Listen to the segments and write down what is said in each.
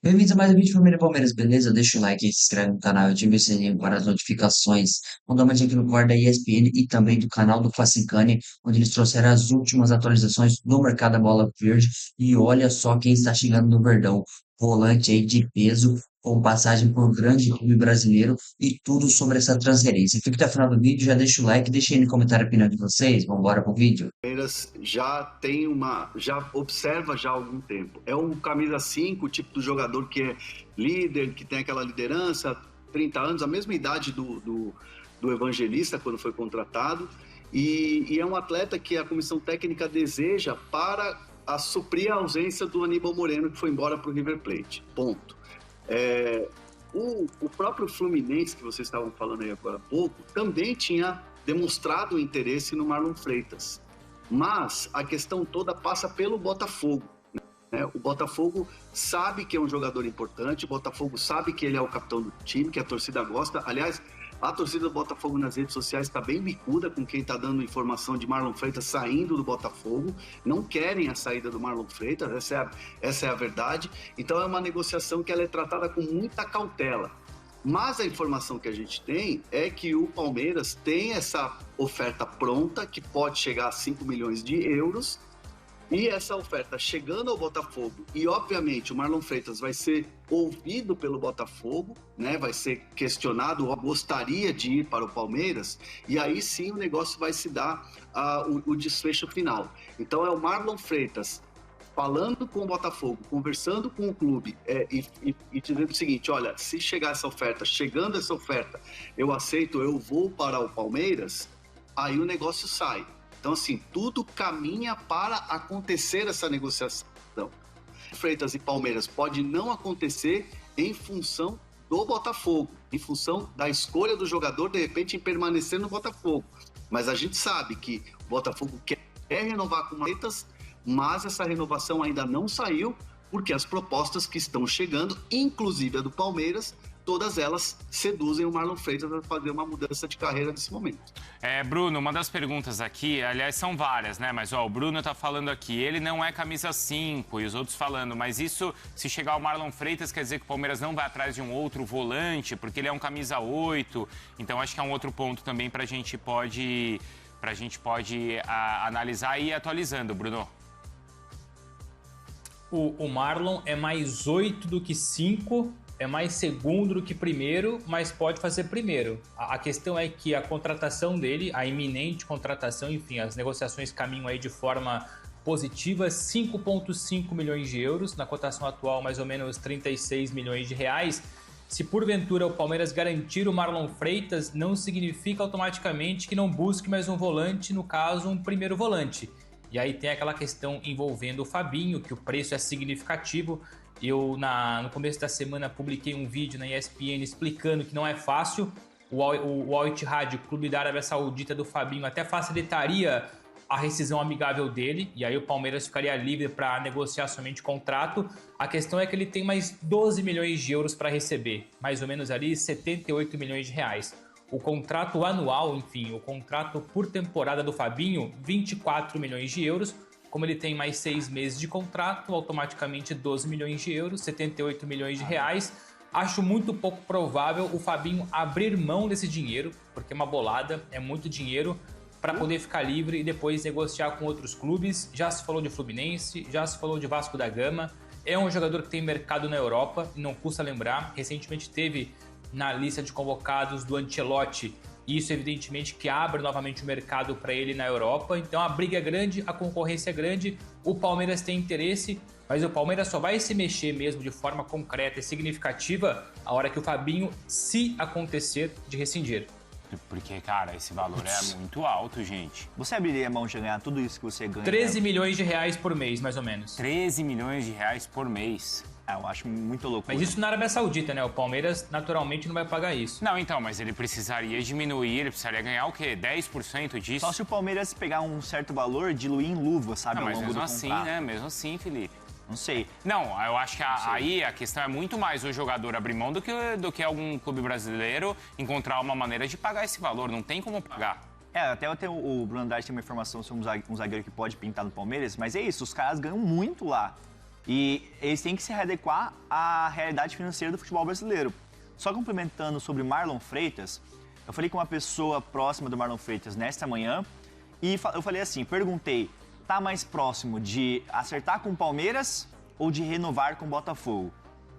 Bem-vindos a mais um vídeo Família Palmeiras, beleza? Deixa o like aí, se inscreve no canal, ativa o sininho para as notificações. Manda uma dica no Corda da ESPN e também do canal do Classicane, onde eles trouxeram as últimas atualizações do mercado da bola verde. E olha só quem está chegando no Verdão. Volante aí de peso, com passagem por grande clube brasileiro e tudo sobre essa transferência. Fica até o final do vídeo, já deixa o like, deixa aí no comentário a opinião de vocês. Vamos embora pro vídeo. Palmeiras já observa já há algum tempo. É um camisa 5, o tipo do jogador que é líder, que tem aquela liderança, 30 anos, a mesma idade do Evangelista quando foi contratado, e é um atleta que a comissão técnica deseja para suprir a ausência do Aníbal Moreno, que foi embora para o River Plate. Ponto. O próprio Fluminense, que vocês estavam falando aí agora há pouco, também tinha demonstrado interesse no Marlon Freitas. Mas a questão toda passa pelo Botafogo, né? O Botafogo sabe que é um jogador importante, o Botafogo sabe que ele é o capitão do time, que a torcida gosta. Aliás, a torcida do Botafogo nas redes sociais está bem bicuda com quem está dando informação de Marlon Freitas saindo do Botafogo. Não querem a saída do Marlon Freitas, essa é a verdade. Então é uma negociação que ela é tratada com muita cautela. Mas a informação que a gente tem é que o Palmeiras tem essa oferta pronta, que pode chegar a 5 milhões de euros, e essa oferta chegando ao Botafogo, e obviamente o Marlon Freitas vai ser ouvido pelo Botafogo, né? Vai ser questionado, ou gostaria de ir para o Palmeiras, e aí sim o negócio vai se dar o desfecho final. Então é o Marlon Freitas falando com o Botafogo, conversando com o clube e dizendo o seguinte: olha, se chegar essa oferta, chegando essa oferta, eu aceito, eu vou para o Palmeiras, aí o negócio sai. Então, assim, tudo caminha para acontecer essa negociação. Freitas e Palmeiras pode não acontecer em função do Botafogo, em função da escolha do jogador, de repente, em permanecer no Botafogo. Mas a gente sabe que o Botafogo quer renovar com o Freitas, mas essa renovação ainda não saiu, porque as propostas que estão chegando, inclusive a do Palmeiras, todas elas seduzem o Marlon Freitas a fazer uma mudança de carreira nesse momento. Bruno, uma das perguntas aqui, aliás, são várias, né? Mas o Bruno tá falando aqui, ele não é camisa 5, e os outros falando, mas isso, se chegar o Marlon Freitas, quer dizer que o Palmeiras não vai atrás de um outro volante, porque ele é um camisa 8. Então, acho que é um outro ponto também pra gente pode analisar e ir atualizando, Bruno. O Marlon é mais 8 do que 5, é mais segundo do que primeiro, mas pode fazer primeiro. A questão é que a contratação dele, a iminente contratação, enfim, as negociações caminham aí de forma positiva, 5,5 milhões de euros, na cotação atual mais ou menos 36 milhões de reais. Se porventura o Palmeiras garantir o Marlon Freitas, não significa automaticamente que não busque mais um volante, no caso um primeiro volante. E aí tem aquela questão envolvendo o Fabinho, que o preço é significativo. Eu, no começo da semana, publiquei um vídeo na ESPN explicando que não é fácil. O Al Ittihad, o clube da Arábia Saudita do Fabinho, até facilitaria a rescisão amigável dele, e aí o Palmeiras ficaria livre para negociar somente contrato. A questão é que ele tem mais 12 milhões de euros para receber, mais ou menos ali 78 milhões de reais. O contrato anual, enfim, o contrato por temporada do Fabinho, 24 milhões de euros. Como ele tem mais 6 meses de contrato, automaticamente 12 milhões de euros, 78 milhões de reais. Acho muito pouco provável o Fabinho abrir mão desse dinheiro, porque é uma bolada, é muito dinheiro, para poder ficar livre e depois negociar com outros clubes. Já se falou de Fluminense, já se falou de Vasco da Gama. É um jogador que tem mercado na Europa, e não custa lembrar, recentemente teve na lista de convocados do Ancelotti. Isso, evidentemente, que abre novamente o mercado para ele na Europa. Então, a briga é grande, a concorrência é grande, o Palmeiras tem interesse, mas o Palmeiras só vai se mexer mesmo de forma concreta e significativa a hora que o Fabinho, se acontecer, de rescindir. Porque, cara, esse valor é muito alto, gente. Você abriria mão de ganhar tudo isso que você ganha? 13 milhões de reais por mês, mais ou menos. 13 milhões de reais por mês. Eu acho muito louco. Mas isso na Arábia Saudita, né? O Palmeiras naturalmente não vai pagar isso. Não, então, mas ele precisaria diminuir, ele precisaria ganhar o quê? 10% disso? Só se o Palmeiras pegar um certo valor, diluir em luva, sabe, não, ao mas longo mesmo do assim, contrato. né? Mesmo assim, Felipe. Não sei. Não, eu acho que aí a questão é muito mais o jogador abrir mão do que algum clube brasileiro encontrar uma maneira de pagar esse valor. Não tem como pagar. Até o Bruno Andrade tem uma informação sobre um zagueiro que pode pintar no Palmeiras, mas é isso, os caras ganham muito lá. E eles têm que se readequar à realidade financeira do futebol brasileiro. Só complementando sobre Marlon Freitas, eu falei com uma pessoa próxima do Marlon Freitas nesta manhã e eu falei assim, perguntei, tá mais próximo de acertar com o Palmeiras ou de renovar com o Botafogo?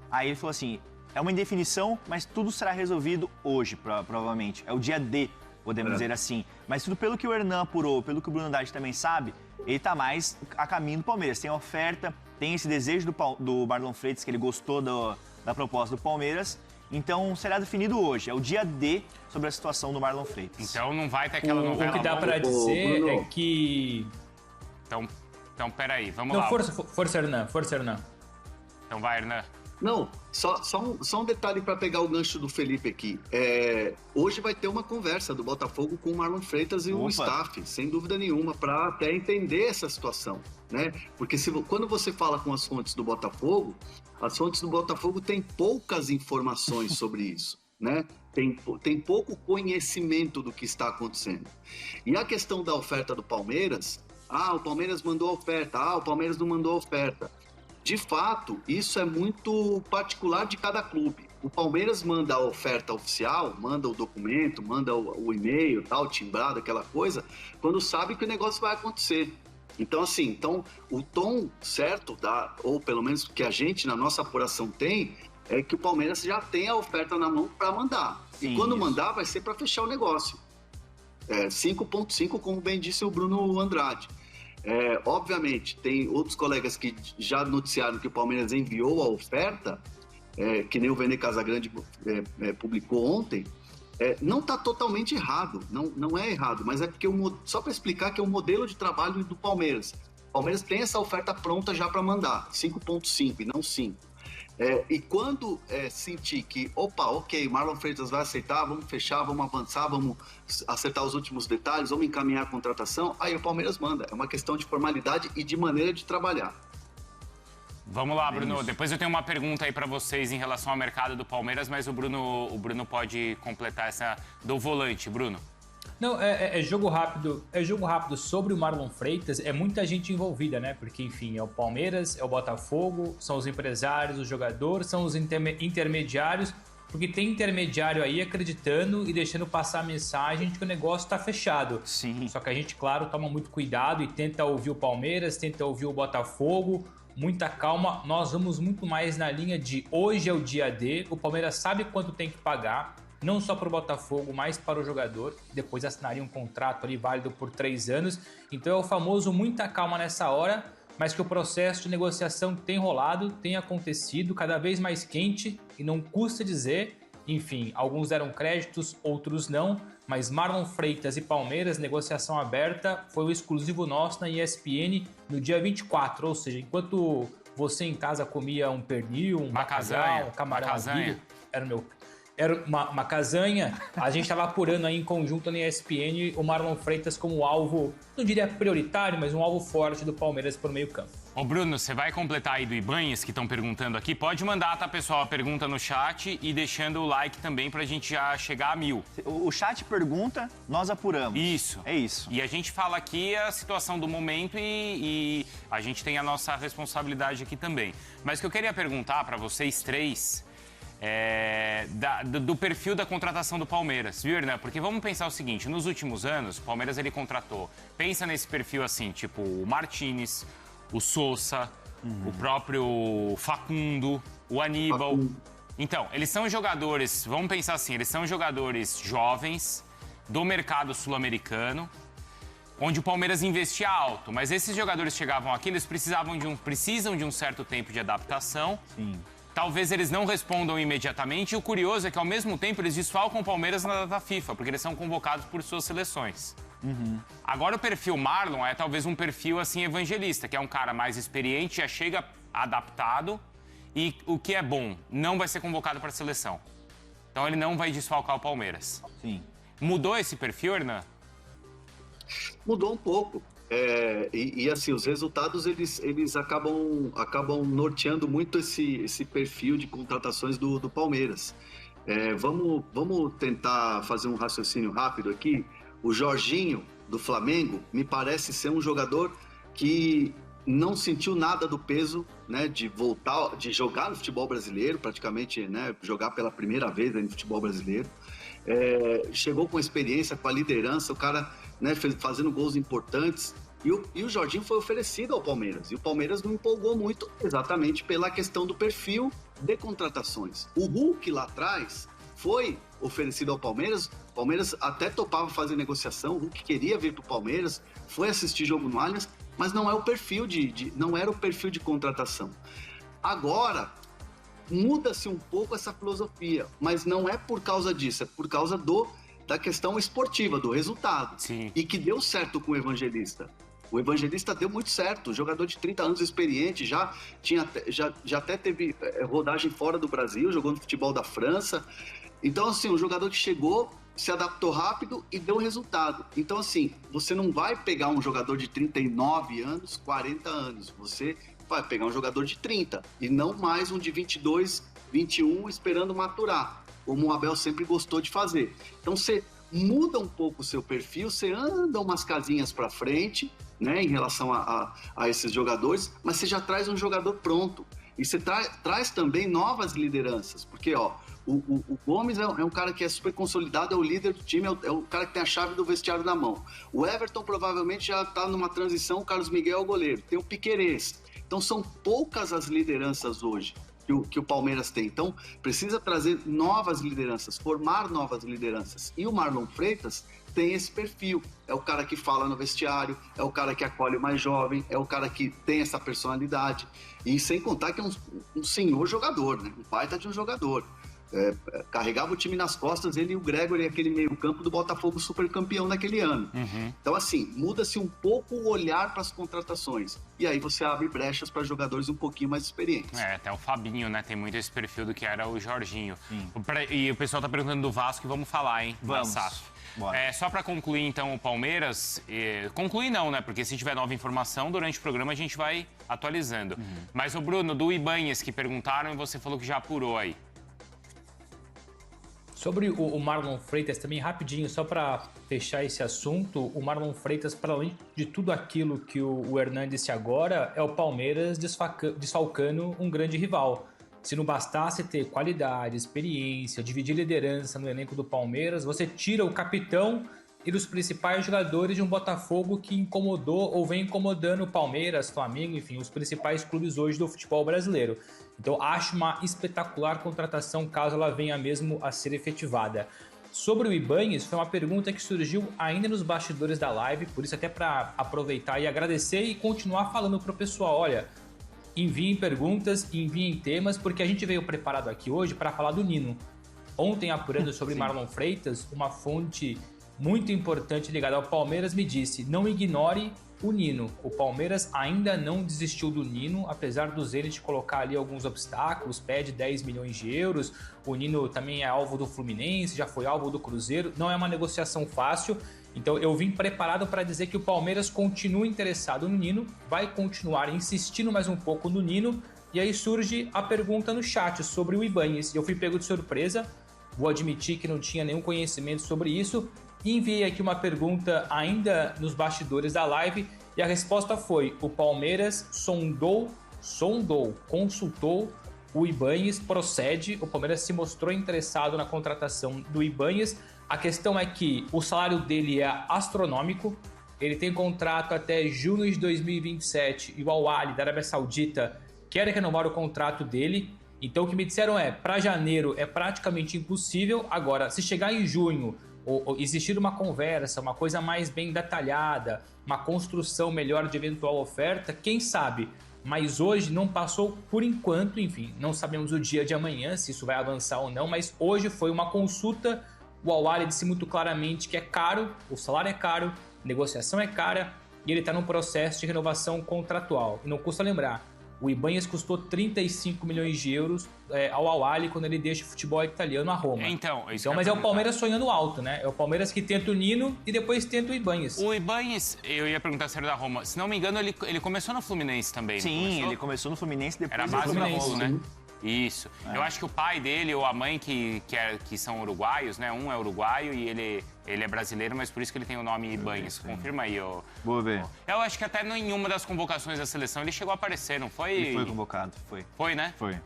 Aí ele falou assim, é uma indefinição, mas tudo será resolvido hoje, provavelmente. É o dia D, podemos dizer assim. Mas tudo pelo que o Hernan apurou, pelo que o Bruno Andrade também sabe, ele tá mais a caminho do Palmeiras. Tem oferta, tem esse desejo do Marlon Freitas, que ele gostou da proposta do Palmeiras. Então, será definido hoje. É o dia D sobre a situação do Marlon Freitas. Então não vai ter aquela novela. O que dá pra dizer é que... Então peraí, vamos Não, lá. força, Hernan, força, Hernan. Então vai, Hernan. Não, só um detalhe para pegar o gancho do Felipe aqui. Hoje vai ter uma conversa do Botafogo com o Marlon Freitas e o staff, sem dúvida nenhuma, para até entender essa situação, né? Porque quando você fala com as fontes do Botafogo, as fontes do Botafogo têm poucas informações sobre isso, né? Tem pouco conhecimento do que está acontecendo. E a questão da oferta do Palmeiras, o Palmeiras mandou a oferta, o Palmeiras não mandou a oferta. De fato, isso é muito particular de cada clube. O Palmeiras manda a oferta oficial, manda o documento, manda o e-mail, tal, timbrado, aquela coisa, quando sabe que o negócio vai acontecer. Então, assim, o tom certo, ou pelo menos que a gente, na nossa apuração, tem, é que o Palmeiras já tem a oferta na mão para mandar. Sim, e quando mandar, vai ser para fechar o negócio. 5.5, como bem disse o Bruno Andrade. Obviamente, tem outros colegas que já noticiaram que o Palmeiras enviou a oferta, que nem o Vene Casagrande publicou ontem. Não está totalmente errado, não é errado, mas é porque, só para explicar que é o modelo de trabalho do Palmeiras. O Palmeiras tem essa oferta pronta já para mandar, 5.5 e não 5. E quando sentir que, ok, Marlon Freitas vai aceitar, vamos fechar, vamos avançar, vamos acertar os últimos detalhes, vamos encaminhar a contratação, aí o Palmeiras manda. É uma questão de formalidade e de maneira de trabalhar. Vamos lá, Bruno. Depois eu tenho uma pergunta aí para vocês em relação ao mercado do Palmeiras, mas o Bruno pode completar essa do volante, Bruno. Não, é jogo rápido. É jogo rápido sobre o Marlon Freitas. É muita gente envolvida, né? Porque, enfim, é o Palmeiras, é o Botafogo, são os empresários, os jogadores, são os intermediários. Porque tem intermediário aí acreditando e deixando passar a mensagem de que o negócio está fechado. Sim. Só que a gente, claro, toma muito cuidado e tenta ouvir o Palmeiras, tenta ouvir o Botafogo. Muita calma. Nós vamos muito mais na linha de hoje é o dia D. O Palmeiras sabe quanto tem que pagar. Não só para o Botafogo, mas para o jogador. Depois assinaria um contrato ali válido por 3 anos. Então é o famoso muita calma nessa hora, mas que o processo de negociação tem rolado, tem acontecido, cada vez mais quente e não custa dizer. Enfim, alguns deram créditos, outros não, mas Marlon Freitas e Palmeiras, negociação aberta, foi o exclusivo nosso na ESPN no dia 24, ou seja, enquanto você em casa comia um pernil, um bacalhau, um camarão amigo, era uma casanha, a gente estava apurando aí em conjunto na ESPN o Marlon Freitas como alvo, não diria prioritário, mas um alvo forte do Palmeiras por meio campo. Ô Bruno, você vai completar aí do Ibanhes, que estão perguntando aqui? Pode mandar, tá, pessoal, a pergunta no chat e deixando o like também pra gente já chegar a 1000. O chat pergunta, nós apuramos. Isso. É isso. E a gente fala aqui a situação do momento e a gente tem a nossa responsabilidade aqui também. Mas o que eu queria perguntar pra vocês três... do perfil da contratação do Palmeiras, viu, Hernan? Porque vamos pensar o seguinte, nos últimos anos, o Palmeiras ele contratou, pensa nesse perfil assim, tipo o Martínez, o Sousa, o próprio Facundo, o Aníbal. Então, eles são jogadores, vamos pensar assim, eles são jogadores jovens do mercado sul-americano, onde o Palmeiras investia alto, mas esses jogadores chegavam aqui, eles precisam de um certo tempo de adaptação. Sim. Talvez eles não respondam imediatamente. E o curioso é que, ao mesmo tempo, eles desfalcam o Palmeiras na data FIFA, porque eles são convocados por suas seleções. Agora, o perfil Marlon é talvez um perfil, assim, evangelista, que é um cara mais experiente, já chega adaptado e, o que é bom, não vai ser convocado para a seleção. Então, ele não vai desfalcar o Palmeiras. Sim. Mudou esse perfil, Hernan? Mudou um pouco. Assim, os resultados eles acabam norteando muito esse perfil de contratações do Palmeiras. Vamos tentar fazer um raciocínio rápido aqui. O Jorginho, do Flamengo, me parece ser um jogador que não sentiu nada do peso, né, de voltar, de jogar no futebol brasileiro, praticamente, né, jogar pela primeira vez no futebol brasileiro. Chegou com experiência, com a liderança, o cara, né, fazendo gols importantes. E o Jorginho foi oferecido ao Palmeiras. E o Palmeiras não empolgou muito exatamente pela questão do perfil de contratações. O Hulk lá atrás foi oferecido ao Palmeiras. O Palmeiras até topava fazer negociação. O Hulk queria vir para o Palmeiras, foi assistir jogo no Allianz, mas não é o perfil não era o perfil de contratação. Agora, muda-se um pouco essa filosofia, mas não é por causa disso, é por causa da questão esportiva, do resultado. Sim. E que deu certo com o Evangelista. O Evangelista deu muito certo, jogador de 30 anos experiente, já até teve rodagem fora do Brasil, jogou no futebol da França. Então, assim, um jogador que chegou, se adaptou rápido e deu resultado. Então, assim, você não vai pegar um jogador de 39 anos, 40 anos. Você vai pegar um jogador de 30 e não mais um de 22, 21 esperando maturar, como o Abel sempre gostou de fazer. Então, você muda um pouco o seu perfil, você anda umas casinhas para frente, né, em relação a esses jogadores, mas você já traz um jogador pronto. E você traz também novas lideranças, porque o Gomes é um cara que é super consolidado, é o líder do time, é o cara que tem a chave do vestiário na mão. O Everton provavelmente já está numa transição, o Carlos Miguel é o goleiro, tem o Piquerez. Então são poucas as lideranças hoje que o Palmeiras tem. Então precisa trazer novas lideranças, formar novas lideranças. E o Marlon Freitas tem esse perfil. É o cara que fala no vestiário, é o cara que acolhe o mais jovem, é o cara que tem essa personalidade. E sem contar que é um senhor jogador, né? Um baita de um jogador. Carregava o time nas costas, ele e o Gregory, aquele meio-campo do Botafogo super campeão naquele ano. Uhum. Então, assim, muda-se um pouco o olhar para as contratações. E aí você abre brechas para jogadores um pouquinho mais experientes. Até o Fabinho, né? Tem muito esse perfil do que era o Jorginho. E o pessoal tá perguntando do Vasco e vamos falar, hein? Vamos. Só para concluir, então, o Palmeiras... Concluir não, né? Porque se tiver nova informação, durante o programa a gente vai atualizando. Mas o Bruno, do Ibanhes, que perguntaram e você falou que já apurou aí. Sobre o Marlon Freitas, também rapidinho, só para fechar esse assunto, o Marlon Freitas, para além de tudo aquilo que o Hernan disse agora, é o Palmeiras desfalcando um grande rival. Se não bastasse ter qualidade, experiência, dividir liderança no elenco do Palmeiras, você tira o capitão e dos principais jogadores de um Botafogo que incomodou ou vem incomodando o Palmeiras, Flamengo, enfim, os principais clubes hoje do futebol brasileiro. Então acho uma espetacular contratação caso ela venha mesmo a ser efetivada. Sobre o Ibanhes, foi uma pergunta que surgiu ainda nos bastidores da live, por isso até para aproveitar e agradecer e continuar falando para o pessoal, olha, enviem perguntas, enviem temas, porque a gente veio preparado aqui hoje para falar do Nino. Ontem, apurando sobre Marlon Freitas, uma fonte muito importante ligada ao Palmeiras me disse, não ignore o Nino. O Palmeiras ainda não desistiu do Nino, apesar do Zenit colocar ali alguns obstáculos, pede 10 milhões de euros, o Nino também é alvo do Fluminense, já foi alvo do Cruzeiro, não é uma negociação fácil, então eu vim preparado para dizer que o Palmeiras continua interessado no Nino, vai continuar insistindo mais um pouco no Nino, e aí surge a pergunta no chat sobre o Ibanhes, eu fui pego de surpresa, vou admitir que não tinha nenhum conhecimento sobre isso, enviei aqui uma pergunta ainda nos bastidores da live e a resposta foi: o Palmeiras consultou o Ibanhes, procede, o Palmeiras se mostrou interessado na contratação do Ibanhes. A questão é que o salário dele é astronômico, ele tem contrato até junho de 2027 e o Al-Ahly da Arábia Saudita quer renovar o contrato dele. Então o que me disseram é, para janeiro é praticamente impossível, agora se chegar em junho ou existir uma conversa, uma coisa mais bem detalhada, uma construção melhor de eventual oferta, quem sabe? Mas hoje não passou por enquanto, enfim, não sabemos o dia de amanhã, se isso vai avançar ou não, mas hoje foi uma consulta, o Al-Ahly disse muito claramente que é caro, o salário é caro, negociação é cara e ele está num processo de renovação contratual. E não custa lembrar, o Ibanhes custou 35 milhões de euros ao Al-Ahly quando ele deixa o futebol italiano a Roma. Então mas é o Palmeiras sonhando alto, né? É o Palmeiras que tenta o Nino e depois tenta o Ibanhes. O Ibanhes, eu ia perguntar se era da Roma. Se não me engano, ele começou no Fluminense também. Sim, ele começou no Fluminense, depois era base ele foi no pra Roma, né? Isso. Eu acho que o pai dele ou a mãe que são uruguaios, né? Um é uruguaio e ele é brasileiro, mas por isso que ele tem o nome Ibañez. Confirma aí, ô. Vou ver. Eu acho que até nenhuma das convocações da seleção ele chegou a aparecer, não foi? Ele foi convocado, foi. Foi, né? Foi.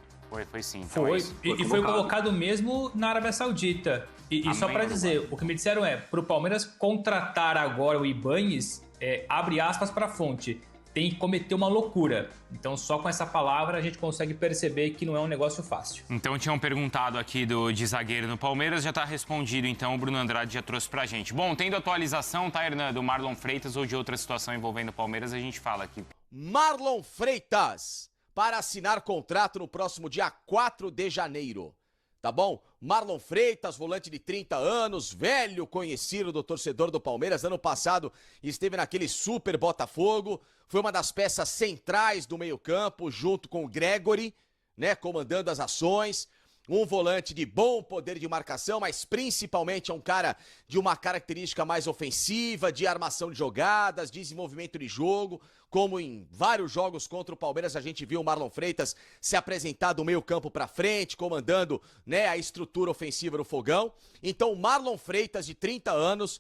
Foi sim. Então Foi, é isso. e foi colocado mesmo na Arábia Saudita. E só para dizer, o que me disseram é, pro Palmeiras contratar agora o Ibañez, abre aspas para a fonte, tem que cometer uma loucura. Então só com essa palavra a gente consegue perceber que não é um negócio fácil. Então tinham perguntado aqui de zagueiro no Palmeiras, já está respondido, então o Bruno Andrade já trouxe pra gente. Bom, tendo atualização, tá, Hernan, do Marlon Freitas ou de outra situação envolvendo o Palmeiras, a gente fala aqui. Marlon Freitas, para assinar contrato no próximo dia 4 de janeiro. Tá bom? Marlon Freitas, volante de 30 anos, velho conhecido do torcedor do Palmeiras. Ano passado esteve naquele super Botafogo, foi uma das peças centrais do meio-campo, junto com o Gregory, né, comandando as ações. Um volante de bom poder de marcação, mas principalmente é um cara de uma característica mais ofensiva, de armação de jogadas, desenvolvimento de jogo, como em vários jogos contra o Palmeiras a gente viu o Marlon Freitas se apresentar do meio campo para frente, comandando, né, a estrutura ofensiva do Fogão. Então o Marlon Freitas, de 30 anos,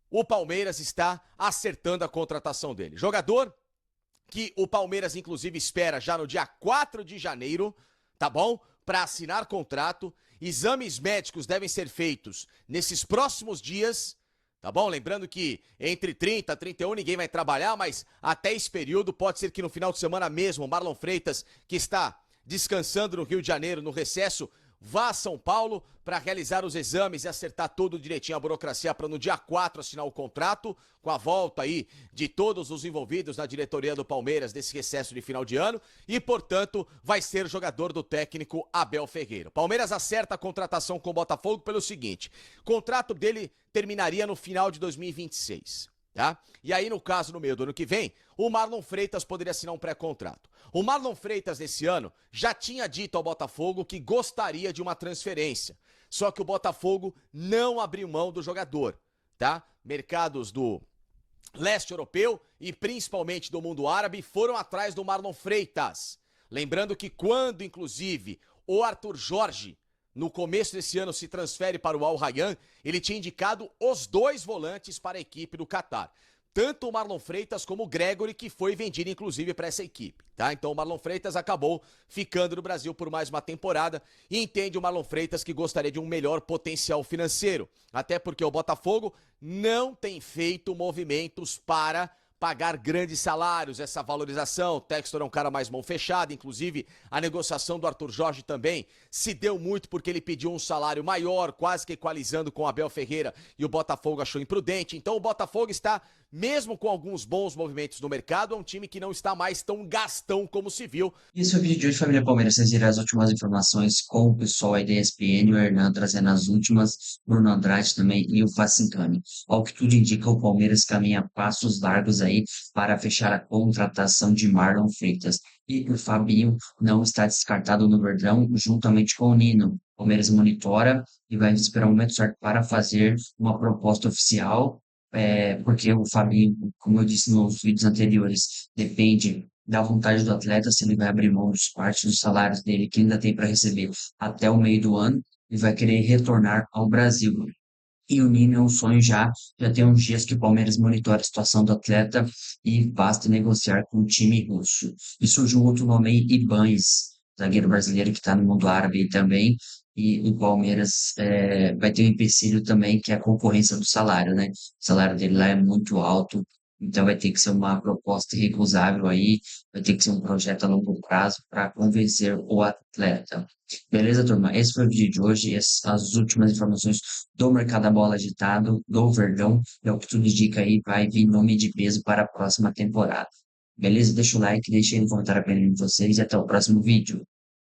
o Palmeiras está acertando a contratação dele. Jogador que o Palmeiras inclusive espera já no dia 4 de janeiro, tá bom? Para assinar contrato. Exames médicos devem ser feitos nesses próximos dias, tá bom? Lembrando que entre 30 e 31 ninguém vai trabalhar, mas até esse período pode ser que no final de semana mesmo o Marlon Freitas, que está descansando no Rio de Janeiro, no recesso, vá a São Paulo para realizar os exames e acertar tudo direitinho a burocracia para no dia 4 assinar o contrato, com a volta aí de todos os envolvidos na diretoria do Palmeiras desse recesso de final de ano e, portanto, vai ser jogador do técnico Abel Ferreira. Palmeiras acerta a contratação com o Botafogo pelo seguinte, contrato dele terminaria no final de 2026. Tá? E aí, no caso, no meio do ano que vem, o Marlon Freitas poderia assinar um pré-contrato. O Marlon Freitas, nesse ano, já tinha dito ao Botafogo que gostaria de uma transferência. Só que o Botafogo não abriu mão do jogador, tá? Mercados do leste europeu e principalmente do mundo árabe foram atrás do Marlon Freitas. Lembrando que quando, inclusive, o Arthur Jorge, no começo desse ano, se transfere para o Al Rayyan, ele tinha indicado os dois volantes para a equipe do Catar. Tanto o Marlon Freitas como o Gregory, que foi vendido inclusive para essa equipe, tá? Então o Marlon Freitas acabou ficando no Brasil por mais uma temporada e entende o Marlon Freitas que gostaria de um melhor potencial financeiro. Até porque o Botafogo não tem feito movimentos para pagar grandes salários, essa valorização. O Textor é um cara mais mão fechada, inclusive a negociação do Arthur Jorge também se deu muito porque ele pediu um salário maior, quase que equalizando com o Abel Ferreira e o Botafogo achou imprudente. Então o Botafogo está, mesmo com alguns bons movimentos no mercado, é um time que não está mais tão gastão como se viu. Esse é o vídeo de hoje, família Palmeiras. Vocês viram as últimas informações com o pessoal aí da ESPN, o Hernan trazendo as últimas, Bruno Andrade também e o Facincani. Ao que tudo indica, o Palmeiras caminha passos largos aí para fechar a contratação de Marlon Freitas. E o Fabinho não está descartado no Verdão, juntamente com o Nino. O Palmeiras monitora e vai esperar o momento certo para fazer uma proposta oficial, porque o Fabinho, como eu disse nos vídeos anteriores, depende da vontade do atleta, se ele vai abrir mão de parte dos salários dele, que ainda tem para receber até o meio do ano, e vai querer retornar ao Brasil. E o Nino é um sonho já tem uns dias que o Palmeiras monitora a situação do atleta e basta negociar com o time russo. E surgiu um outro nome aí, Ibañez, zagueiro brasileiro que está no mundo árabe também, e o Palmeiras vai ter um empecilho também, que é a concorrência do salário, né? O salário dele lá é muito alto, então vai ter que ser uma proposta irrecusável aí, vai ter que ser um projeto a longo prazo para convencer o atleta. Beleza, turma? Esse foi o vídeo de hoje, as últimas informações do mercado da bola agitado, do Verdão, é o que tudo indica aí, vai vir nome de peso para a próxima temporada. Beleza? Deixa o like, deixa aí no comentário para vocês e até o próximo vídeo.